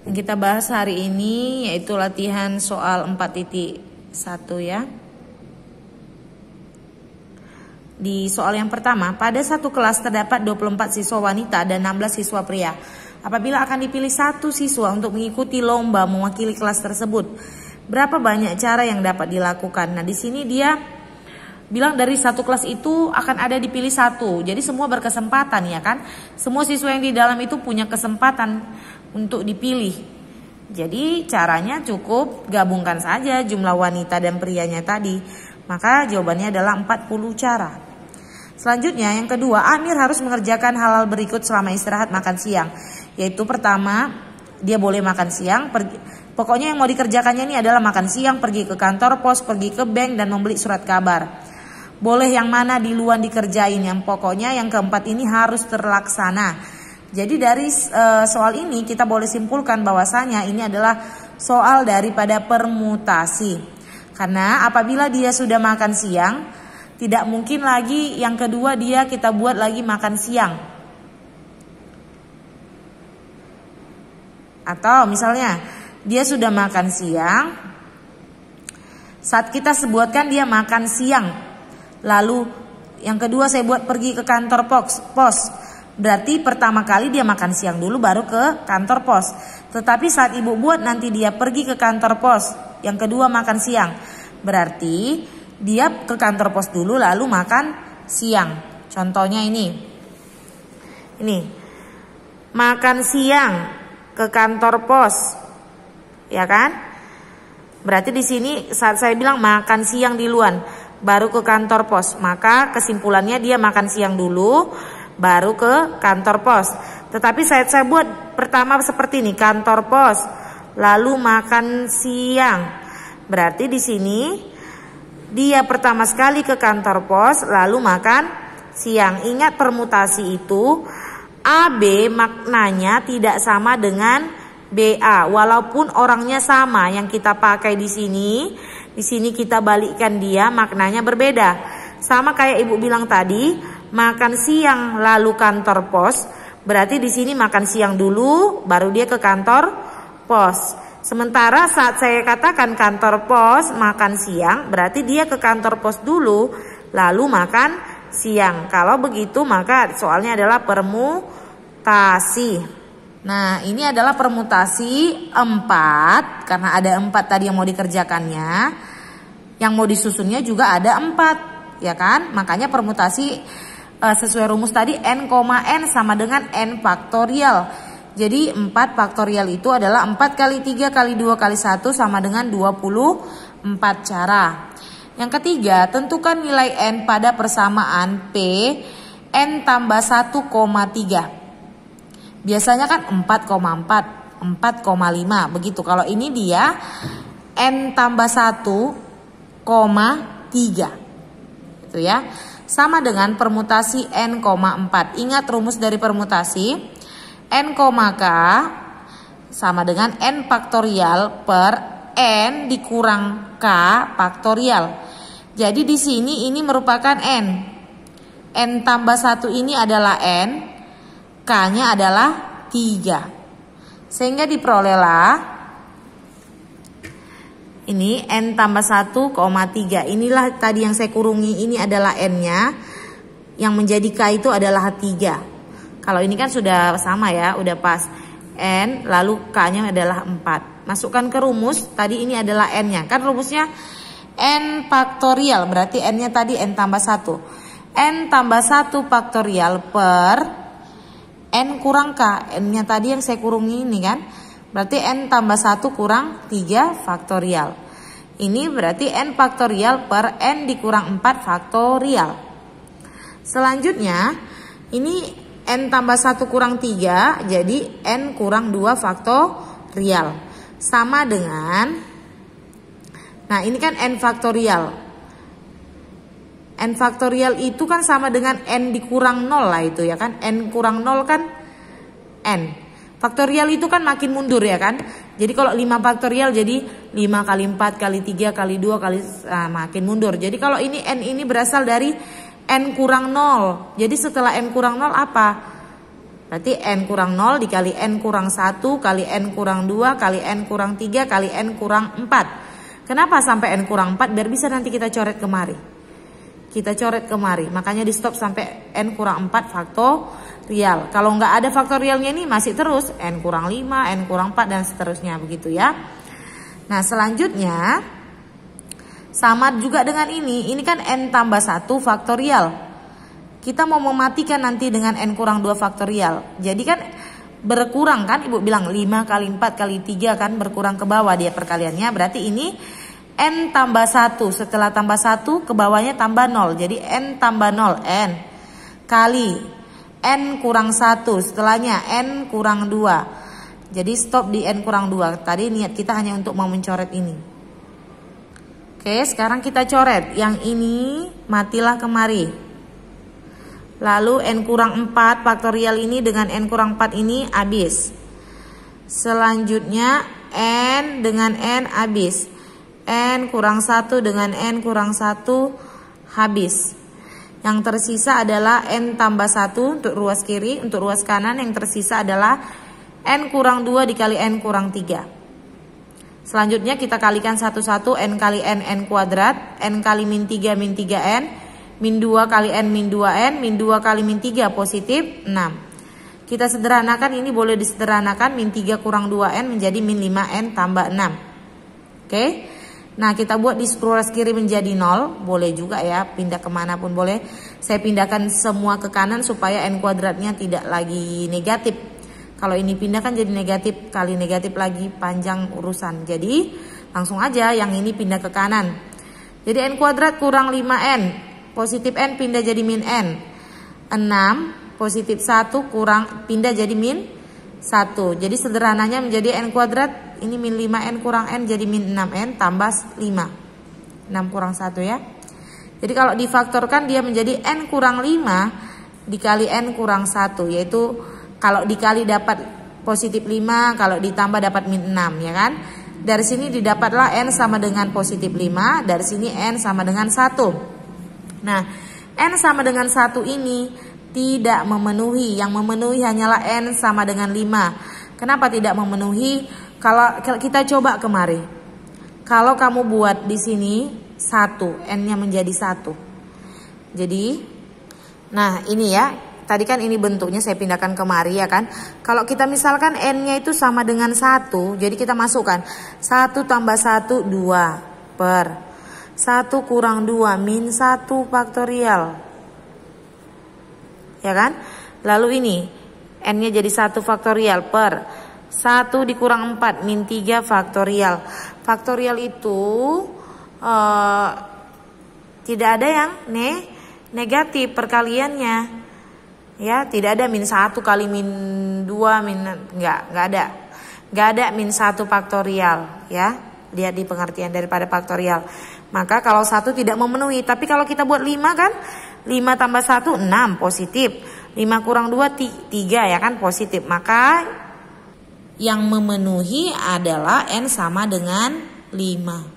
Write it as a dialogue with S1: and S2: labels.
S1: Yang kita bahas hari ini yaitu latihan soal 4.1 ya. Di soal yang pertama, pada satu kelas terdapat 24 siswa wanita dan 16 siswa pria. Apabila akan dipilih satu siswa untuk mengikuti lomba mewakili kelas tersebut, berapa banyak cara yang dapat dilakukan? Nah, di sini dia bilang dari satu kelas itu akan ada dipilih satu. Jadi semua berkesempatan ya kan? Semua siswa yang di dalam itu punya kesempatan untuk dipilih. Jadi caranya cukup gabungkan saja jumlah wanita dan prianya tadi. Maka jawabannya adalah 40 cara. Selanjutnya yang kedua, Amir harus mengerjakan hal-hal berikut selama istirahat makan siang. Yaitu pertama, dia boleh makan siang. Pokoknya yang mau dikerjakannya ini adalah makan siang, pergi ke kantor pos, pergi ke bank, dan membeli surat kabar. Boleh yang mana duluan dikerjain. Yang pokoknya yang keempat ini harus terlaksana. Jadi dari soal ini kita boleh simpulkan bahwasanya ini adalah soal daripada permutasi. Karena apabila dia sudah makan siang, tidak mungkin lagi yang kedua dia kita buat lagi makan siang. Atau misalnya dia sudah makan siang, saat kita sebutkan dia makan siang, lalu yang kedua saya buat pergi ke kantor pos. Berarti pertama kali dia makan siang dulu baru ke kantor pos. Tetapi saat ibu buat nanti dia pergi ke kantor pos, yang kedua makan siang. Berarti dia ke kantor pos dulu lalu makan siang. Contohnya ini. Makan siang ke kantor pos. Ya kan? Berarti di sini saat saya bilang makan siang duluan baru ke kantor pos, maka kesimpulannya dia makan siang dulu baru ke kantor pos. Tetapi saya buat pertama seperti ini, kantor pos lalu makan siang. Berarti di sini dia pertama sekali ke kantor pos lalu makan siang. Ingat permutasi itu AB maknanya tidak sama dengan BA walaupun orangnya sama. Yang kita pakai di sini kita balikkan dia maknanya berbeda. Sama kayak ibu bilang tadi, makan siang lalu kantor pos. Berarti di sini makan siang dulu baru dia ke kantor pos. Sementara saat saya katakan kantor pos makan siang, berarti dia ke kantor pos dulu lalu makan siang. Kalau begitu maka soalnya adalah permutasi. Nah, ini adalah permutasi 4 karena ada 4 tadi yang mau dikerjakannya. Yang mau disusunnya juga ada 4, ya kan? Makanya permutasi sesuai rumus tadi n, n sama dengan n faktorial. Jadi 4 faktorial itu adalah 4 kali 3 kali 2 kali 1 sama dengan 24 cara. Yang ketiga, tentukan nilai n pada persamaan P n tambah 1,3. Biasanya kan 4,4, 4,5 begitu. Kalau ini dia n tambah 1,3. Itu ya. Sama dengan permutasi n,4. Ingat rumus dari permutasi. N, K sama dengan N faktorial per N dikurang K faktorial. Jadi di sini ini merupakan N. N tambah 1 ini adalah N. K-nya adalah 3. Sehingga diperolehlah ini N tambah 1,3. Inilah tadi yang saya kurungi, ini adalah N-nya. Yang menjadi K itu adalah 3. Kalau ini kan sudah sama ya, udah pas. N lalu K-nya adalah 4. Masukkan ke rumus, tadi ini adalah N-nya. Kan rumusnya N faktorial, berarti N-nya tadi N tambah 1. N tambah 1 faktorial per N kurang K. N-nya tadi yang saya kurungi ini kan. Berarti N tambah 1 kurang 3 faktorial. Ini berarti N faktorial per N dikurang 4 faktorial. Selanjutnya, ini N tambah 1 kurang 3, jadi N kurang 2 faktorial. Sama dengan, nah ini kan N faktorial. N faktorial itu kan sama dengan N dikurang 0 lah itu ya kan. N kurang 0 kan N. Faktorial itu kan makin mundur ya kan. Jadi kalau 5 faktorial jadi 5 kali 4 kali 3 kali 2 kali makin mundur. Jadi kalau ini N ini berasal dari N kurang 0. Jadi setelah N kurang 0 apa? Berarti n kurang 0 dikali n kurang 1 kali n kurang 2 kali n kurang 3 kali n kurang 4. Kenapa sampai n kurang 4? Biar bisa nanti kita coret kemari. Kita coret kemari. Makanya di stop sampai n kurang 4 faktorial. Kalau nggak ada faktorialnya ini masih terus n kurang 5, n kurang 4 dan seterusnya begitu ya. Nah selanjutnya sama juga dengan ini. Ini kan n tambah 1 faktorial. Kita mau mematikan nanti dengan n kurang 2 faktorial. Jadi kan berkurang kan, Ibu bilang 5 kali 4 kali 3 kan berkurang ke bawah dia perkaliannya. Berarti ini n tambah 1. Setelah tambah 1 ke bawahnya tambah 0. Jadi n tambah 0 n kali n kurang 1. Setelahnya n kurang 2. Jadi stop di n kurang 2. Tadi niat kita hanya untuk mau mencoret ini. Oke, sekarang kita coret. Yang ini matilah kemari. Lalu n kurang 4 faktorial ini dengan n kurang 4 ini habis. Selanjutnya n dengan n habis. N kurang 1 dengan n kurang 1 habis. Yang tersisa adalah n tambah 1 untuk ruas kiri. Untuk ruas kanan yang tersisa adalah n kurang 2 dikali n kurang 3. Selanjutnya kita kalikan satu-satu. N kali n kuadrat. N kali min 3 min 3n. Min 2 kali n min 2n, min 2 kali min 3 positif 6. Kita sederhanakan, ini boleh disederhanakan, min 3 kurang 2n menjadi min 5n tambah 6. Oke. Nah kita buat di ruas kiri menjadi 0, boleh juga ya, pindah kemana pun boleh. Saya pindahkan semua ke kanan supaya n kuadratnya tidak lagi negatif. Kalau ini pindah kan jadi negatif, kali negatif lagi panjang urusan. Jadi langsung aja yang ini pindah ke kanan. Jadi n kuadrat kurang 5n. Positif n pindah jadi min n. 6 positif 1 kurang pindah jadi min 1. Jadi sederhananya menjadi n kuadrat. Ini min 5n kurang n jadi min 6n tambah 5. 6 kurang 1 ya. Jadi kalau difaktorkan dia menjadi n kurang 5 dikali n kurang 1. Yaitu kalau dikali dapat positif 5. Kalau ditambah dapat min 6 ya kan. Dari sini didapatlah n sama dengan positif 5. Dari sini n sama dengan 1. Nah, n sama dengan 1 ini tidak memenuhi. Yang memenuhi hanyalah n sama dengan 5. Kenapa tidak memenuhi? Kalau kita coba kemari. Kalau kamu buat di sini 1, n-nya menjadi 1. Jadi, nah ini ya. Tadi kan ini bentuknya saya pindahkan kemari ya kan. Kalau kita misalkan n-nya itu sama dengan 1. Jadi kita masukkan 1 tambah 1, 2 per 1 kurang 2 min 1 faktorial. Ya kan? Lalu ini n-nya jadi 1 faktorial per 1 dikurang 4 min 3 faktorial. Faktorial itu tidak ada yang negatif perkaliannya. Ya, tidak ada min 1 kali min 2 min enggak ada. Enggak ada min 1 faktorial ya. Lihat di pengertian daripada faktorial. Maka kalau 1 tidak memenuhi. Tapi kalau kita buat 5 kan. 5 tambah 1 6 positif. 5 kurang 2 3 ya kan positif. Maka yang memenuhi adalah n sama dengan 5.